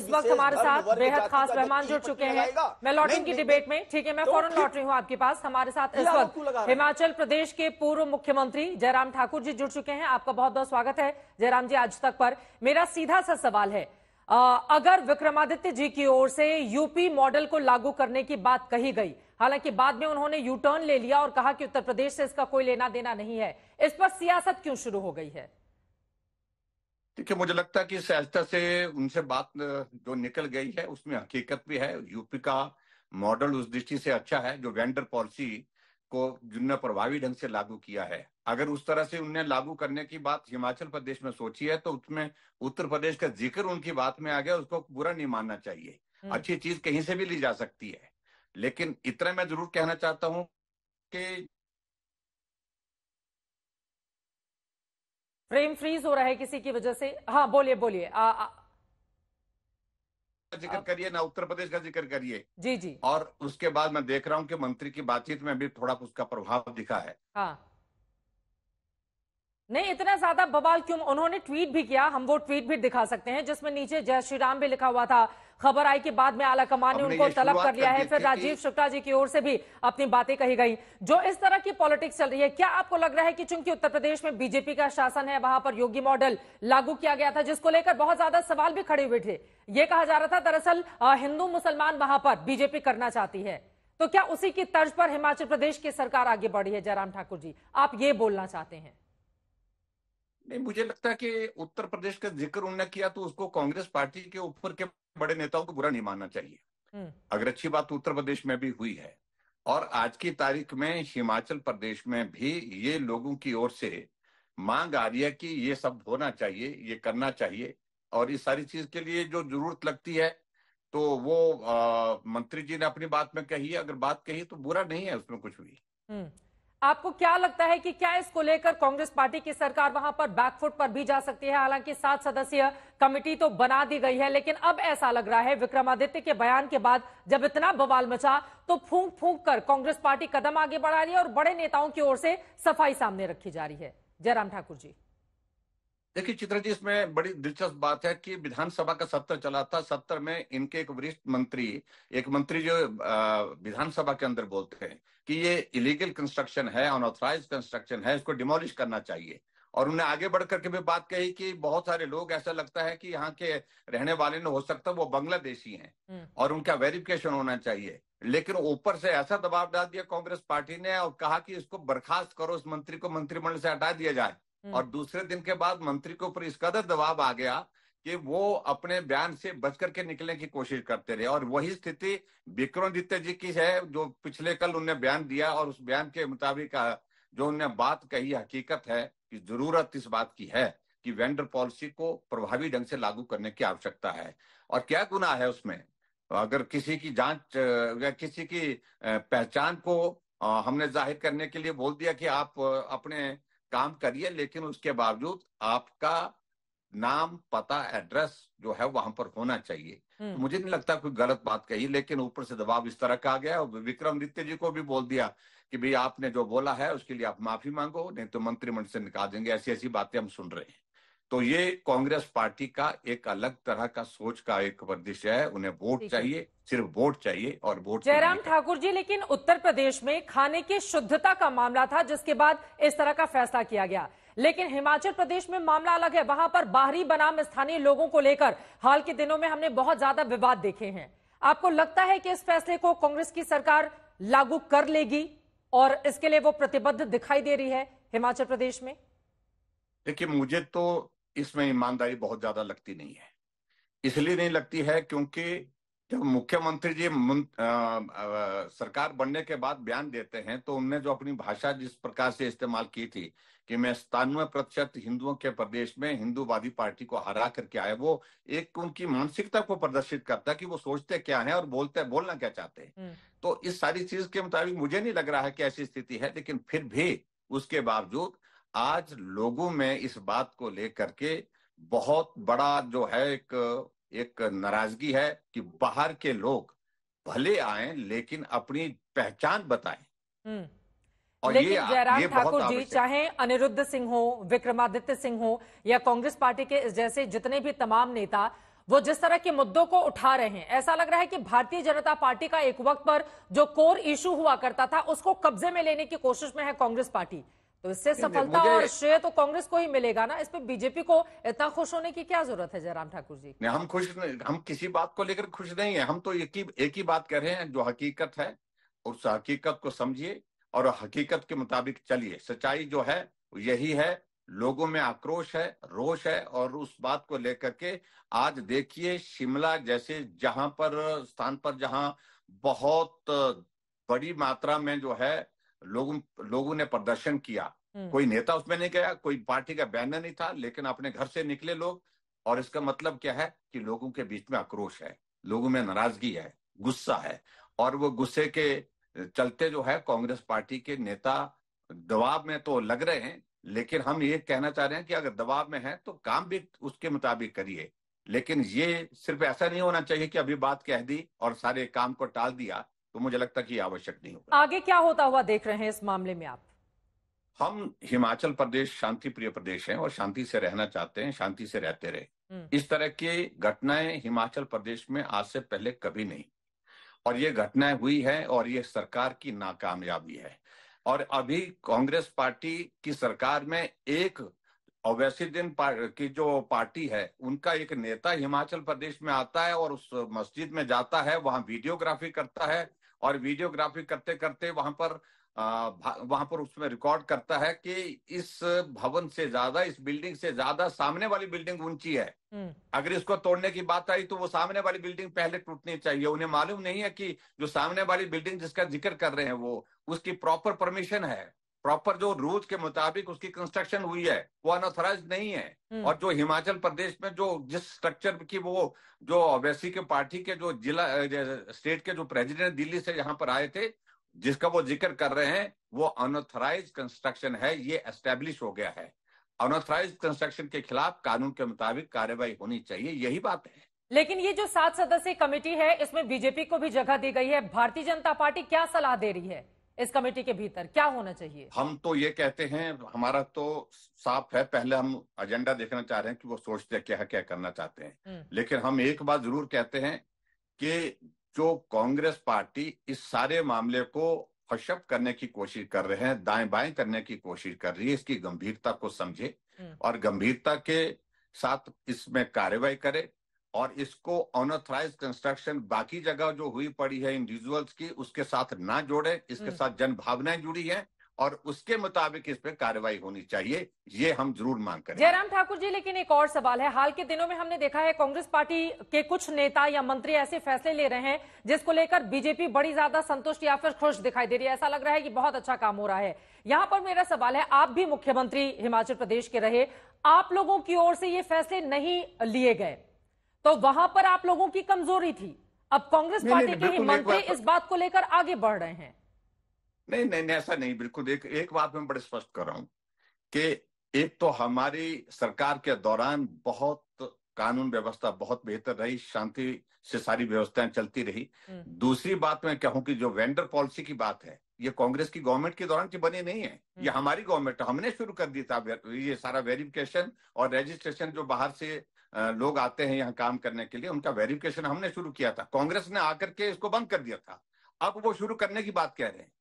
इस वक्त हमारे साथ बेहद खास मेहमान जुड़ चुके हैं। मैं लौट इनकी डिबेट में, ठीक है, मैं फौरन लौट रही हूँ आपके पास। हमारे साथ इस वक्त हिमाचल प्रदेश के पूर्व मुख्यमंत्री जयराम ठाकुर जी जुड़ चुके हैं। आपका बहुत बहुत स्वागत है जयराम जी आज तक पर। मेरा सीधा सा सवाल है, अगर विक्रमादित्य जी की ओर से यूपी मॉडल को लागू करने की बात कही गई, हालांकि बाद में उन्होंने यू टर्न ले लिया और कहा कि उत्तर प्रदेश से इसका कोई लेना देना नहीं है, इस पर सियासत क्यों शुरू हो गई है? देखिए, मुझे लगता है कि सहजता से उनसे बात जो निकल गई है उसमें हकीकत भी है। यूपी का मॉडल उस दृष्टि से अच्छा है जो वेंडर पॉलिसी को जिनने प्रभावी ढंग से लागू किया है। अगर उस तरह से उन्हें लागू करने की बात हिमाचल प्रदेश में सोची है तो उसमें उत्तर प्रदेश का जिक्र उनकी बात में आ गया, उसको बुरा नहीं मानना चाहिए। अच्छी चीज कहीं से भी ली जा सकती है, लेकिन इतना मैं जरूर कहना चाहता हूं कि फ्रेम फ्रीज हो रहा है किसी की वजह से। हाँ बोलिए बोलिए। जिक्र करिए ना, उत्तर प्रदेश का जिक्र करिए। जी जी। और उसके बाद मैं देख रहा हूं कि मंत्री की बातचीत में भी थोड़ा उसका प्रभाव दिखा है। हाँ, नहीं इतना ज्यादा बवाल क्यों? उन्होंने ट्वीट भी किया, हम वो ट्वीट भी दिखा सकते हैं जिसमें नीचे जय श्री राम भी लिखा हुआ था। खबर आई कि बाद में आला कमान ने उनको तलब कर लिया है, फिर राजीव शुक्ला जी की ओर से भी अपनी बातें कही गई। जो इस तरह की पॉलिटिक्स चल रही है, क्या आपको लग रहा है कि चूंकि उत्तर प्रदेश में बीजेपी का शासन है, वहां पर योगी मॉडल लागू किया गया था जिसको लेकर बहुत ज्यादा सवाल भी खड़े हुए थे, ये कहा जा रहा था दरअसल हिंदू मुसलमान वहां पर बीजेपी करना चाहती है, तो क्या उसी की तर्ज पर हिमाचल प्रदेश की सरकार आगे बढ़ी है? जयराम ठाकुर जी, आप ये बोलना चाहते हैं? नहीं, मुझे लगता है कि उत्तर प्रदेश का जिक्र उन्होंने किया तो उसको कांग्रेस पार्टी के ऊपर के बड़े नेताओं को बुरा नहीं मानना चाहिए। अगर अच्छी बात उत्तर प्रदेश में भी हुई है और आज की तारीख में हिमाचल प्रदेश में भी ये लोगों की ओर से मांग आ रही है कि ये सब होना चाहिए, ये करना चाहिए, और इस सारी चीज के लिए जो जरूरत लगती है तो वो मंत्री जी ने अपनी बात में कही है। अगर बात कही तो बुरा नहीं है उसमें कुछ भी। आपको क्या लगता है कि क्या इसको लेकर कांग्रेस पार्टी की सरकार वहां पर बैकफुट पर भी जा सकती है? हालांकि 7 सदस्यीय कमेटी तो बना दी गई है, लेकिन अब ऐसा लग रहा है विक्रमादित्य के बयान के बाद जब इतना बवाल मचा तो फूंक फूंक कर कांग्रेस पार्टी कदम आगे बढ़ा रही है और बड़े नेताओं की ओर से सफाई सामने रखी जा रही है। जयराम ठाकुर जी, देखिए चित्रा जी, इसमें बड़ी दिलचस्प बात है कि विधानसभा का सत्र चला था। सत्र में इनके एक वरिष्ठ मंत्री, एक मंत्री जो विधानसभा के अंदर बोलते हैं कि ये इलीगल कंस्ट्रक्शन है, अनऑथराइज कंस्ट्रक्शन है, इसको डिमोलिश करना चाहिए। और उन्हें आगे बढ़ करके भी बात कही कि बहुत सारे लोग, ऐसा लगता है कि यहाँ के रहने वाले ने, हो सकता है वो बांग्लादेशी हैं और उनका वेरिफिकेशन होना चाहिए। लेकिन ऊपर से ऐसा दबाव डाल दिया कांग्रेस पार्टी ने और कहा कि इसको बर्खास्त करो, इस मंत्री को मंत्रिमंडल से हटा दिया जाए। और दूसरे दिन के बाद मंत्री के ऊपर इस कदर दबाव आ गया कि वो अपने बयान से बच करके निकलने की कोशिश करते रहे। और वही स्थिति विक्रमादित्य जी की है, जो पिछले कल उन्होंने बयान दिया और उस बयान के मुताबिक जो उन्होंने बात कही, हकीकत है कि जरूरत इस बात की है कि वेंडर पॉलिसी को प्रभावी ढंग से लागू करने की आवश्यकता है। और क्या गुनाह है उसमें? अगर किसी की जांच या किसी की पहचान को हमने जाहिर करने के लिए बोल दिया कि आप अपने काम करिए, लेकिन उसके बावजूद आपका नाम, पता, एड्रेस जो है वहां पर होना चाहिए, तो मुझे नहीं लगता कोई गलत बात कही। लेकिन ऊपर से दबाव इस तरह का आ गया और विक्रमादित्य जी को भी बोल दिया कि भाई आपने जो बोला है उसके लिए आप माफी मांगो, नहीं तो मंत्रिमंडल से निकाल देंगे। ऐसी ऐसी बातें हम सुन रहे हैं। तो ये कांग्रेस पार्टी का एक अलग तरह का सोच का एक परिदृश्य है। उन्हें वोट चाहिए, सिर्फ वोट चाहिए और वोट। जयराम ठाकुर जी, लेकिन उत्तर प्रदेश में खाने की शुद्धता का मामला था जिसके बाद इस तरह का फैसला किया गया, लेकिन हिमाचल प्रदेश में मामला अलग है। वहां पर बाहरी बनाम स्थानीय लोगों को लेकर हाल के दिनों में हमने बहुत ज्यादा विवाद देखे हैं। आपको लगता है कि इस फैसले को कांग्रेस की सरकार लागू कर लेगी और इसके लिए वो प्रतिबद्ध दिखाई दे रही है हिमाचल प्रदेश में? देखिए, मुझे तो इसमें ईमानदारी बहुत ज्यादा लगती नहीं है। इसलिए नहीं लगती है क्योंकि जब मुख्यमंत्री जी सरकार बनने के बाद बयान देते हैं तो उनने जो अपनी भाषा जिस प्रकार से इस्तेमाल की थी कि मैं 97% हिंदुओं के प्रदेश में हिंदूवादी पार्टी को हरा करके आया, वो एक उनकी मानसिकता को प्रदर्शित करता है कि वो सोचते क्या हैं और बोलना क्या चाहते हैं। तो इस सारी चीज के मुताबिक मुझे नहीं लग रहा है कि ऐसी स्थिति है। लेकिन फिर भी उसके बावजूद आज लोगों में इस बात को लेकर के बहुत बड़ा जो है एक नाराजगी है कि बाहर के लोग भले आए लेकिन अपनी पहचान बताएं। और लेकिन जयराम ये ठाकुर जी, चाहे अनिरुद्ध सिंह हो, विक्रमादित्य सिंह हो या कांग्रेस पार्टी के जैसे जितने भी तमाम नेता, वो जिस तरह के मुद्दों को उठा रहे हैं, ऐसा लग रहा है कि भारतीय जनता पार्टी का एक वक्त पर जो कोर इशू हुआ करता था उसको कब्जे में लेने की कोशिश में है कांग्रेस पार्टी। तो इससे सफलता और श्रेय तो कांग्रेस को ही मिलेगा ना, इस पे बीजेपी को इतना खुश होने की क्या जरूरत है जयराम ठाकुर जी? नहीं, हम खुश नहीं, हम किसी बात को लेकर खुश नहीं है। हम तो एक ही बात कर रहे हैं, जो हकीकत है उस हकीकत को समझिए और हकीकत के मुताबिक चलिए। सच्चाई जो है यही है, लोगों में आक्रोश है, रोष है, और उस बात को लेकर के आज देखिए शिमला जैसे जहां पर स्थान पर जहां बहुत बड़ी मात्रा में जो है लोगों ने प्रदर्शन किया, कोई नेता उसमें नहीं गया, कोई पार्टी का बैनर नहीं था, लेकिन अपने घर से निकले लोग। और इसका मतलब क्या है कि लोगों के बीच में आक्रोश है, लोगों में नाराजगी है, गुस्सा है, और वो गुस्से के चलते जो है कांग्रेस पार्टी के नेता दबाव में तो लग रहे हैं। लेकिन हम ये कहना चाह रहे हैं कि अगर दबाव में है तो काम भी उसके मुताबिक करिए, लेकिन ये सिर्फ ऐसा नहीं होना चाहिए कि अभी बात कह दी और सारे काम को टाल दिया। तो मुझे लगता कि आवश्यक नहीं होगा। आगे क्या होता हुआ देख रहे हैं इस मामले में आप? हम हिमाचल प्रदेश शांति प्रिय प्रदेश हैं और शांति से रहना चाहते हैं, शांति से रहते रहे। इस तरह की घटनाएं हिमाचल प्रदेश में आज से पहले कभी नहीं, और ये घटनाएं हुई है और ये सरकार की नाकामयाबी है। और अभी कांग्रेस पार्टी की सरकार में एक ओवैसीद्दीन की जो पार्टी है उनका एक नेता हिमाचल प्रदेश में आता है और उस मस्जिद में जाता है, वहां वीडियोग्राफी करता है, और वीडियोग्राफी करते करते वहां पर उसमें रिकॉर्ड करता है कि इस भवन से ज्यादा, इस बिल्डिंग से ज्यादा सामने वाली बिल्डिंग ऊंची है। अगर इसको तोड़ने की बात आई तो वो सामने वाली बिल्डिंग पहले टूटनी चाहिए। उन्हें मालूम नहीं है कि जो सामने वाली बिल्डिंग जिसका जिक्र कर रहे हैं वो उसकी प्रॉपर परमिशन है, प्रॉपर जो रूल्स के मुताबिक उसकी कंस्ट्रक्शन हुई है, वो अनऑथराइज्ड नहीं है। और जो हिमाचल प्रदेश में जो जिस स्ट्रक्चर की वो जो ओवैसी के पार्टी के जो जिला स्टेट के जो प्रेसिडेंट दिल्ली से यहाँ पर आए थे, जिसका वो जिक्र कर रहे हैं, वो अनऑथराइज्ड कंस्ट्रक्शन है, ये एस्टेब्लिश हो गया है। अनऑथराइज्ड कंस्ट्रक्शन के खिलाफ कानून के मुताबिक कार्रवाई होनी चाहिए, यही बात है। लेकिन ये जो 7 सदस्यीय कमेटी है इसमें बीजेपी को भी जगह दी गई है। भारतीय जनता पार्टी क्या सलाह दे रही है इस कमेटी के भीतर, क्या होना चाहिए? हम तो ये कहते हैं, हमारा तो साफ है, पहले हम एजेंडा देखना चाह रहे हैं कि वो सोचते क्या है, क्या करना चाहते हैं। लेकिन हम एक बात जरूर कहते हैं कि जो कांग्रेस पार्टी इस सारे मामले को हशप करने की कोशिश कर रहे हैं, दाएं बाएं करने की कोशिश कर रही है, इसकी गंभीरता को समझे और गंभीरता के साथ इसमें कार्रवाई करे, और इसको अनऑथराइज कंस्ट्रक्शन बाकी जगह जो हुई पड़ी है इंडिविजुअल्स की उसके साथ ना जोड़े, इसके साथ जन भावनाएं जुड़ी हैं और उसके मुताबिक इस पे कार्रवाई होनी चाहिए, ये हम जरूर मांग करें। जयराम ठाकुर जी, लेकिन एक और सवाल है, हाल के दिनों में हमने देखा है कांग्रेस पार्टी के कुछ नेता या मंत्री ऐसे फैसले ले रहे हैं जिसको लेकर बीजेपी बड़ी ज्यादा संतुष्ट या फिर खुश दिखाई दे रही है। ऐसा लग रहा है कि बहुत अच्छा काम हो रहा है। यहां पर मेरा सवाल है, आप भी मुख्यमंत्री हिमाचल प्रदेश के रहे, आप लोगों की ओर से ये फैसले नहीं लिए गए तो वहां पर आप लोगों की कमजोरी थी। अब कांग्रेस पार्टी के ही मंत्री इस बात को लेकर आगे बढ़ रहे हैं। नहीं नहीं नहीं, ऐसा नहीं, बिल्कुल एक बात मैं बड़े स्पष्ट कर रहा हूं कि एक तो हमारी सरकार के दौरान बहुत कानून व्यवस्था बहुत बेहतर रही, शांति से सारी व्यवस्थाएं चलती रही। दूसरी बात मैं कहूं कि जो वेंडर पॉलिसी की बात है, ये कांग्रेस की गवर्नमेंट के दौरान की बनी नहीं है, ये हमारी गवर्नमेंट, हमने शुरू कर दी था ये सारा वेरिफिकेशन और रजिस्ट्रेशन। जो बाहर से लोग आते हैं यहाँ काम करने के लिए, उनका वेरिफिकेशन हमने शुरू किया था, कांग्रेस ने आकर के इसको बंद कर दिया था। अब वो शुरू करने की बात कह रहे हैं,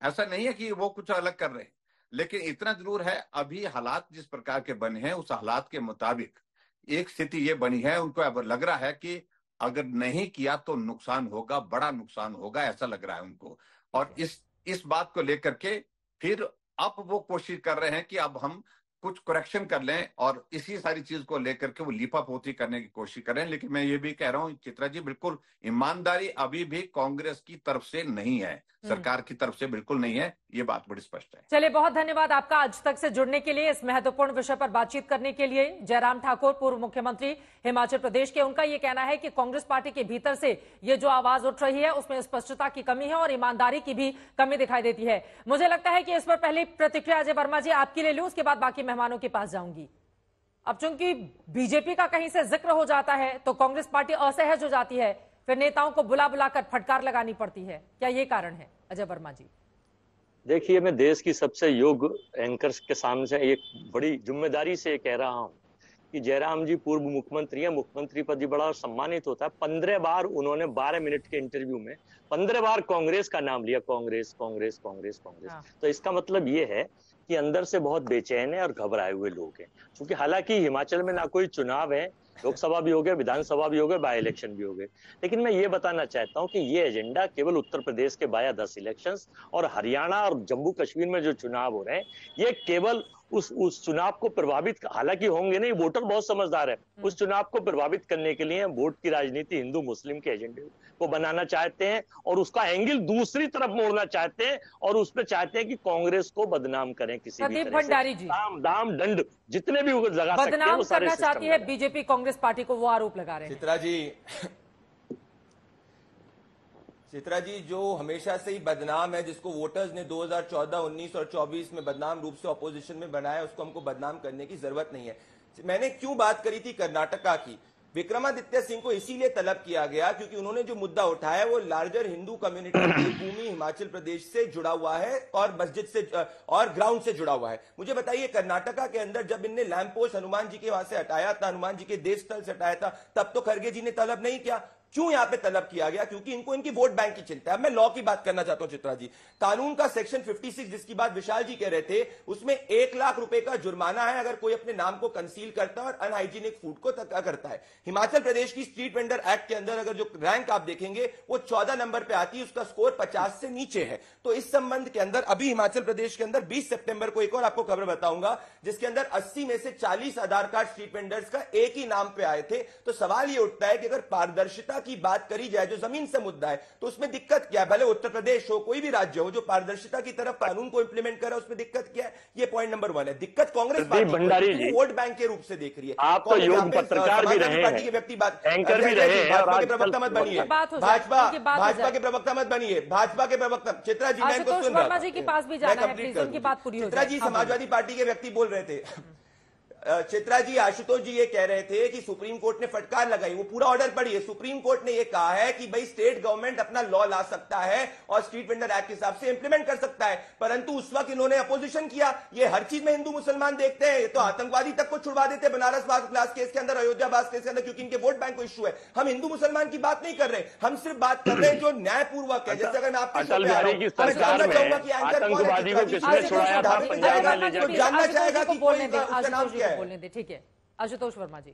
ऐसा नहीं है कि वो कुछ अलग कर रहे हैं। लेकिन इतना जरूर है, अभी हालात जिस प्रकार के बने हैं उस हालात के मुताबिक एक स्थिति ये बनी है, उनको अब लग रहा है कि अगर नहीं किया तो नुकसान होगा, बड़ा नुकसान होगा, ऐसा लग रहा है उनको। और इस बात को लेकर के फिर अब वो कोशिश कर रहे हैं कि अब हम कुछ करेक्शन कर लें और इसी सारी चीज को लेकर के वो लीपापोती करने की कोशिश कर रहे हैं। लेकिन मैं ये भी कह रहा हूं चित्रा जी, बिल्कुल ईमानदारी अभी भी कांग्रेस की तरफ से नहीं है, सरकार की तरफ से बिल्कुल नहीं है, ये बात बड़ी स्पष्ट है। चलिए, बहुत धन्यवाद आपका आज तक से जुड़ने के लिए, इस महत्वपूर्ण विषय पर बातचीत करने के लिए। जयराम ठाकुर, पूर्व मुख्यमंत्री हिमाचल प्रदेश के, उनका ये कहना है कि कांग्रेस पार्टी के भीतर से ये जो आवाज उठ रही है उसमें स्पष्टता की कमी है और ईमानदारी की भी कमी दिखाई देती है। मुझे लगता है कि इस पर पहले प्रतिक्रिया अजय वर्मा जी आपकी ले लूं, उसके बाद बाकी मेहमानों के पास जाऊंगी। अब चूंकि बीजेपी का कहीं से जिक्र हो जाता है तो कांग्रेस पार्टी असहज हो जाती है, फिर नेताओं को बुला बुलाकर फटकार लगानी पड़ती है, क्या ये कारण है अजय वर्मा जी? देखिए, मैं देश की सबसे योग्य एंकर्स के सामने से एक बड़ी जिम्मेदारी से कह रहा हूं कि जयराम जी पूर्व मुख्यमंत्री हैं, मुख्यमंत्री पद ही बड़ा सम्मानित होता है। 15 बार उन्होंने 12 मिनट के इंटरव्यू में 15 बार कांग्रेस का नाम लिया, कांग्रेस कांग्रेस कांग्रेस कांग्रेस। तो इसका मतलब ये है कि अंदर से बहुत बेचैन है और घबराए हुए लोग हैं। क्योंकि हालांकि हिमाचल में ना कोई चुनाव है, लोकसभा भी हो गए, विधानसभा भी हो गए, बाय इलेक्शन भी हो गए, लेकिन मैं ये बताना चाहता हूं कि ये एजेंडा केवल उत्तर प्रदेश के बाया 10 इलेक्शंस और हरियाणा और जम्मू कश्मीर में जो चुनाव हो रहे हैं, ये केवल उस चुनाव को प्रभावित, हालांकि होंगे नहीं, वोटर बहुत समझदार है, उस चुनाव को प्रभावित करने के लिए वोट की राजनीति हिंदू मुस्लिम के एजेंडे को बनाना चाहते हैं और उसका एंगल दूसरी तरफ मोड़ना चाहते हैं और उसमें चाहते हैं कि कांग्रेस को बदनाम करें किसी भी तरह से। दाम दाम दंड जितने भी लगा सकते हैं वो सारे करना चाहती है बीजेपी कांग्रेस पार्टी को, वो आरोप लगा रहे हैं। चित्रा जी जो हमेशा से ही बदनाम है, जिसको वोटर्स ने 2014, 19 और 24 में बदनाम रूप से ऑपोजिशन में बनाया, उसको हमको बदनाम करने की जरूरत नहीं है। मैंने क्यों बात करी थी कर्नाटका की, विक्रमादित्य सिंह को इसीलिए तलब किया गया क्योंकि उन्होंने जो मुद्दा उठाया वो लार्जर हिंदू कम्युनिटी की भूमि हिमाचल प्रदेश से जुड़ा हुआ है और मस्जिद से और ग्राउंड से जुड़ा हुआ है। मुझे बताइए कर्नाटका के अंदर जब इनने लैंप पोस्ट हनुमान जी के वहां से हटाया था, हनुमान जी के देव स्थल से हटाया था, तब तो खरगे जी ने तलब नहीं किया। क्यों यहां पे तलब किया गया? क्योंकि इनको इनकी वोट बैंक की चिंता है। अब मैं लॉ की बात करना चाहता हूं चित्रा जी। कानून का सेक्शन 56 जिसकी बात विशाल जी कह रहे थे, उसमें 1 लाख रुपए का जुर्माना है अगर कोई अपने नाम को कंसील करता है और अनहाइजीनिक फूड को करता है। हिमाचल प्रदेश की स्ट्रीट वेंडर एक्ट के अंदर अगर जो रैंक आप देखेंगे वो 14 नंबर पे आती है, उसका स्कोर 50 से नीचे है। तो इस संबंध के अंदर अभी हिमाचल प्रदेश के अंदर 20 सितंबर को एक और आपको खबर बताऊंगा जिसके अंदर 80 में से 40 आधार कार्ड स्ट्रीट वेंडर्स का एक ही नाम पे आए थे। तो सवाल ये उठता है कि अगर पारदर्शिता की बात करी जाए जो जमीन से मुद्दा है तो उसमें दिक्कत क्या है? भले उत्तर प्रदेश हो, कोई भी राज्य हो, जो पारदर्शिता की तरफ कानून को इंप्लीमेंट कर रहा है उसमें दिक्कत क्या है? ये पॉइंट नंबर 1 है। दिक्कत कांग्रेस पार्टी वोट बैंक के रूप से देख रही है। आप तो योग पत्रकार भी रहे पार्टी के व्यक्ति बात एंकर भी रहे हैं, भाजपा के प्रवक्ता मत बनिए, भाजपा के प्रवक्ता मत बनिए, भाजपा के प्रवक्ता चित्रा जी मैं इनको सुन रहा जी के पास भी जाना है, प्लीज उनकी बात पूरी हो जाए। चित्रा जी समाजवादी पार्टी के व्यक्ति बोल रहे थे। चित्रा जी, आशुतोष जी ये कह रहे थे कि सुप्रीम कोर्ट ने फटकार लगाई, वो पूरा ऑर्डर पढ़िए। सुप्रीम कोर्ट ने ये कहा है कि भाई स्टेट गवर्नमेंट अपना लॉ ला सकता है और स्ट्रीट वेंडर एक्ट के हिसाब से इंप्लीमेंट कर सकता है, परंतु उस वक्त इन्होंने अपोजिशन किया। ये हर चीज में हिंदू मुसलमान देखते हैं, तो आतंकवादी तक को छुड़वा देते बनारस बास केस के अंदर, अयोध्या बास केस के अंदर, क्योंकि इनके वोट बैंक को इश्यू है। हम हिंदू मुसलमान की बात नहीं कर रहे, हम सिर्फ बात कर रहे हैं जो न्यायपूर्वक है। जैसे अगर मैं आपके अटल बिहारी की सरकार में आतंकवादी को किसने छुड़ाया था पंजाब में ले जाकर, जानना चाहेगा कि बोलने दे। ठीक है आशुतोष वर्मा जी।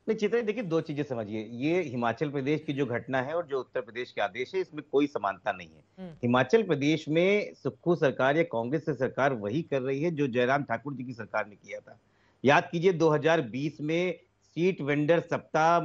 नहीं चित्रा, देखिए दो चीजें समझिए, ये हिमाचल प्रदेश की जो घटना है और जो उत्तर प्रदेश के आदेश है इसमें कोई समानता नहीं है। हिमाचल प्रदेश में सुक्खू सरकार या कांग्रेस की सरकार वही कर रही है जो जयराम ठाकुर जी की सरकार ने किया था। याद कीजिए 2020 में स्ट्रीट वेंडर सप्ताह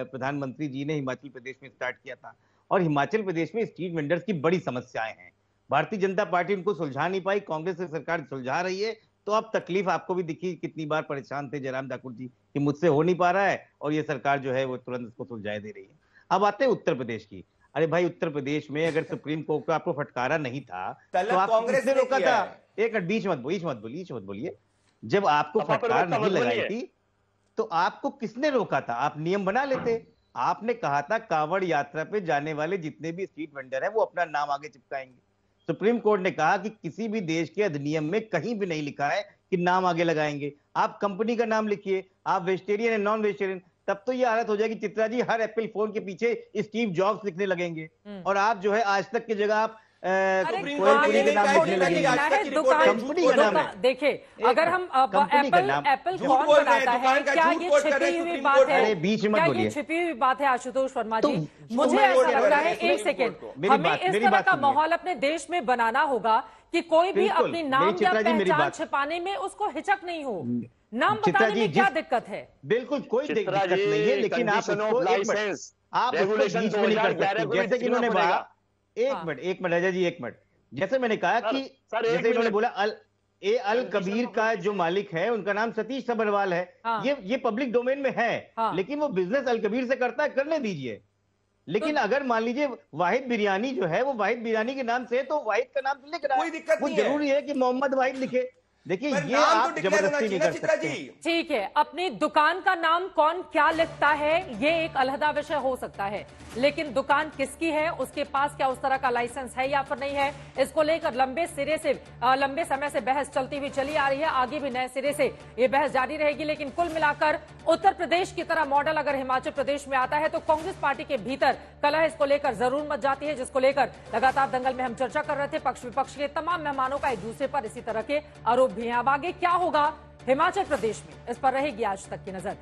प्रधानमंत्री जी ने हिमाचल प्रदेश में स्टार्ट किया था और हिमाचल प्रदेश में स्ट्रीट वेंडर्स की बड़ी समस्याएं हैं। भारतीय जनता पार्टी उनको सुलझा नहीं पाई, कांग्रेस की सरकार सुलझा रही है। तो अब तकलीफ आपको भी दिखी, कितनी बार परेशान थे जयराम ठाकुर जी कि मुझसे हो नहीं पा रहा है और ये सरकार जो है वो तुरंत इसको सुलझाए दे रही है। अब आते हैं उत्तर प्रदेश की। अरे भाई, उत्तर प्रदेश में अगर सुप्रीम कोर्ट को आपको फटकारा नहीं था तो आप किसने रोका था? एक मिनट, बीच मत बोलिए। जब आपको फटकार नहीं लगाई थी तो आपको किसने रोका था? आप नियम बना लेते। आपने कहा था कांवड़ यात्रा पे जाने वाले जितने भी स्ट्रीट वेंडर है वो अपना नाम आगे चिपकाएंगे। सुप्रीम कोर्ट ने कहा कि किसी भी देश के अधिनियम में कहीं भी नहीं लिखा है कि नाम आगे लगाएंगे। आप कंपनी का नाम लिखिए, आप वेजिटेरियन है नॉन वेजिटेरियन, तब तो ये हालत हो जाएगी चित्रा जी, हर एप्पल फोन के पीछे स्टीव जॉब्स लिखने लगेंगे और आप जो है आज तक की जगह आप देखिए अगर हम एप्पल कौन बनाता है, क्या ये छिपी हुई बात है? क्या ये छिपी हुई बात है आशुतोष वर्मा जी? मुझे ऐसा लगता है, एक सेकेंड, हमें इस तरह का माहौल अपने देश में बनाना होगा कि कोई भी अपनी नाम या पहचान छिपाने में उसको हिचक नहीं हो। नाम बताने में क्या दिक्कत है? बिल्कुल कोई दिक्कत नहीं है, लेकिन आप उसको बीच में नहीं कर सकते। जैसे कि उन्होंने कहा, एक मिनट राजा जी, एक मिनट। जैसे मैंने कहा कि जैसे इन्होंने बोला अल कबीर का जो मालिक है उनका नाम सतीश सबरवाल है। ये पब्लिक डोमेन में है, लेकिन वो बिजनेस अल कबीर से करता है, करने दीजिए। लेकिन अगर मान लीजिए वाहिद बिरयानी जो है वो वाहिद बिरयानी के नाम से है तो वाहिद का नाम लिख रहा है, कोई दिक्कत नहीं है। जरूरी है कि मोहम्मद वाहिद लिखे? देखिए पर ये नाम तो आप डिक्लेयर होना जबरदस्ती चाहिए नहीं ना कर चित्रा सकते। जी। ठीक है, अपनी दुकान का नाम कौन क्या लिखता है ये एक अलहदा विषय हो सकता है, लेकिन दुकान किसकी है, उसके पास क्या उस तरह का लाइसेंस है या फिर नहीं है, इसको लेकर लंबे समय से बहस चलती हुई चली आ रही है। आगे भी नए सिरे से ये बहस जारी रहेगी। लेकिन कुल मिलाकर उत्तर प्रदेश की तरह मॉडल अगर हिमाचल प्रदेश में आता है तो कांग्रेस पार्टी के भीतर कलह इसको लेकर जरूर मच जाती है, जिसको लेकर लगातार दंगल में हम चर्चा कर रहे थे। पक्ष विपक्ष के तमाम मेहमानों का एक दूसरे पर इसी तरह के आरोप भी हैं। अब आगे क्या होगा हिमाचल प्रदेश में, इस पर रहेगी आज तक की नजर।